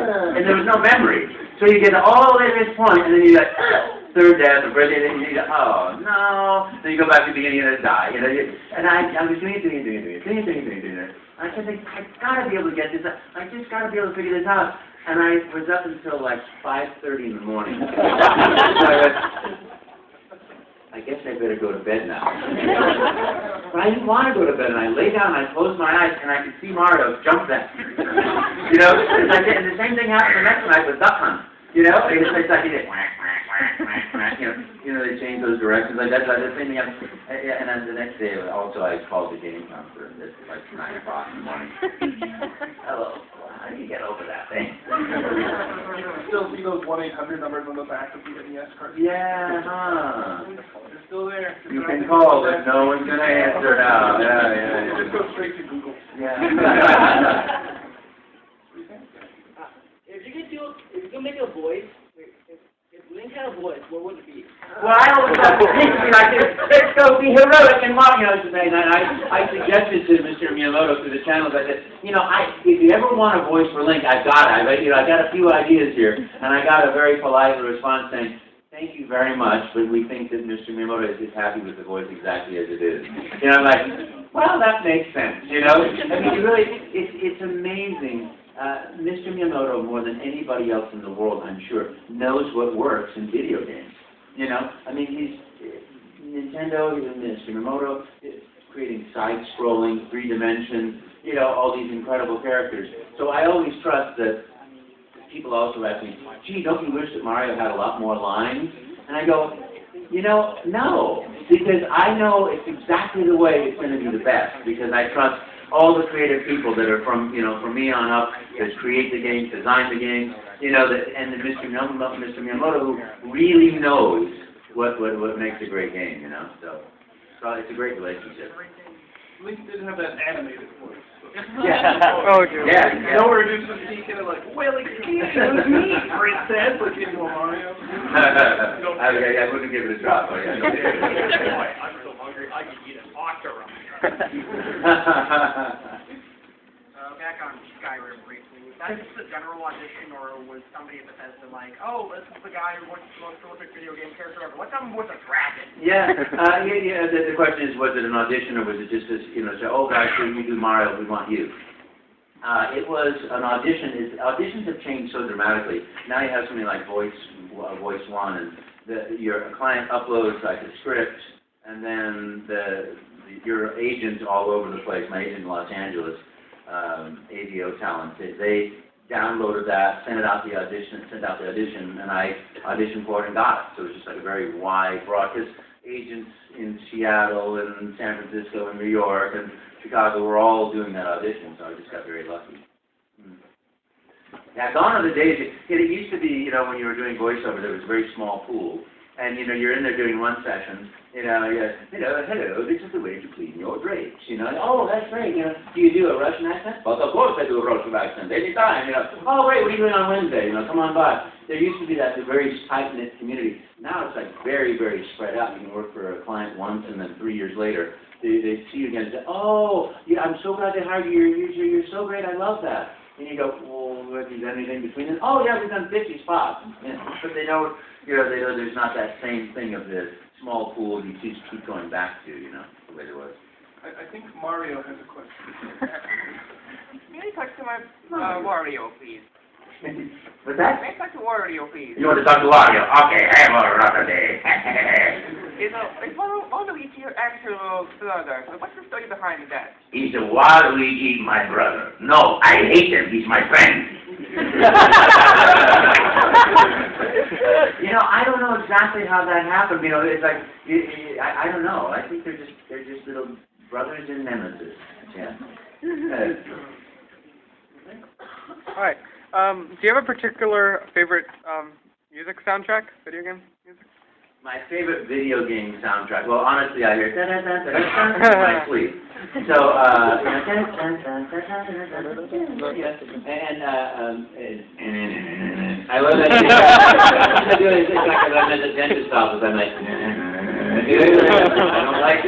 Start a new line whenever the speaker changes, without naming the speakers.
and there was no memory. So you get all the way to this point, and then you got third death, or birthday, and you go, oh no. Then you go back to the beginning and die. You know, and I was doing it. I said, I gotta be able to get this. I just gotta be able to figure this out. And I was up until like 5:30 in the morning. So I guess I better go to bed now. But I didn't want to go to bed, and I lay down, and I closed my eyes, and I could see Mario jump that. You know, and the same thing happened the next night with Duck Hunt. You know, it's like he did whack, whack, whack, whack, whack. You know, they change those directions like that. So the same thing happened. And then the next day, also, I called the game counselor, and it's like 9 o'clock in the morning. Hello. How do you get over that thing?
Still see those 1-800 numbers on the back of the NES card?
Yeah, huh?
They're still there.
You can call, but no one's going to answer now. Yeah.
Just go straight to Google.
Yeah.
If you could make a voice, if Link had a voice, what would it be?
Well, I always thought it would be like this. Let's go be heroic and Mario today. And I suggested to Mr. Miyamoto through the channels, I said, you know, if you ever want a voice for Link, I've got it. I got a few ideas here, and I got a very polite response saying, thank you very much, but we think that Mr. Miyamoto is happy with the voice exactly as it is. You know, I'm like, well, that makes sense, you know? I mean, really, it's amazing. Mr. Miyamoto, more than anybody else in the world, I'm sure, knows what works in video games. You know, I mean, Nintendo, Mr. Miyamoto, is creating side-scrolling, 3-dimension, you know, all these incredible characters. So I always trust that people also ask me, gee, don't you wish that Mario had a lot more lines? And I go, you know, no, because I know it's exactly the way it's going to be the best, because I trust all the creative people that are from me on up, that create the games, design the games, you know, and then Mr. Miyamoto, who really knows what makes a great game, you know. So it's a great relationship.
Link didn't have that animated voice.
Yeah.
Oh, dude.
Yeah.
Nowhere to speak, and like, well, it was me, Princess, like into a Mario.
I wouldn't give it a shot, but yeah.
I'm so hungry, I could eat an otter. Back on Skyrim briefly, was that just a general audition, or was somebody at Bethesda like, oh, this is the guy who wants the most prolific video game character ever, let's have him with a dragon?
Yeah, the question is, was it an audition, or was it just this, you know, say, oh, guys, you do Mario, we want you. It was an audition. Auditions have changed so dramatically. Now you have something like Voice One, and your client uploads like a script, and then your agents all over the place, my agent in Los Angeles, AVO Talent, they downloaded that, sent out the audition, and I auditioned for it and got it. So it was just like a very wide, broad, because agents in Seattle and San Francisco and New York and Chicago were all doing that audition, so I just got very lucky. Yeah, gone are the days. It used to be, you know, when you were doing voiceover, there was a very small pool. And, you know, you're in there doing one session, hello, this is the way to clean your drapes, you know. Oh, that's great, you know. Do you do a Russian accent? Well, of course I do a Russian accent, anytime, you know. Oh, great, what are you doing on Wednesday? You know, come on by. There used to be that very tight-knit community. Now it's like very, very spread out. You can work for a client once, and then 3 years later, they see you again and say, oh, yeah, I'm so glad they hired you. You're so great, I love that. And you go, well, have you done anything between them? Oh, yeah, we've done 50 spots. You know, but they know there's not that same thing of the small pool you just keep going back to, you know, the way there was.
I think Mario has a question.
May I talk to my Wario, please?
What's that?
May I talk to Wario, please?
You want to talk to Wario? Okay, have a rough day.
Is Waluigi your actual brother? So what's the story behind that?
He's a Waluigi, my brother. No, I hate him. He's my friend. You know, I don't know exactly how that happened. You know, it's like I don't know. I think they're just little brothers and nemesis. Yeah.
All right. Do you have a particular favorite music soundtrack? Video game music?
My favorite video game soundtrack. Well, honestly, I hear in my sleep. So, I love that. I do it. It's like I'm at the dentist's office. I'm like, I don't like it.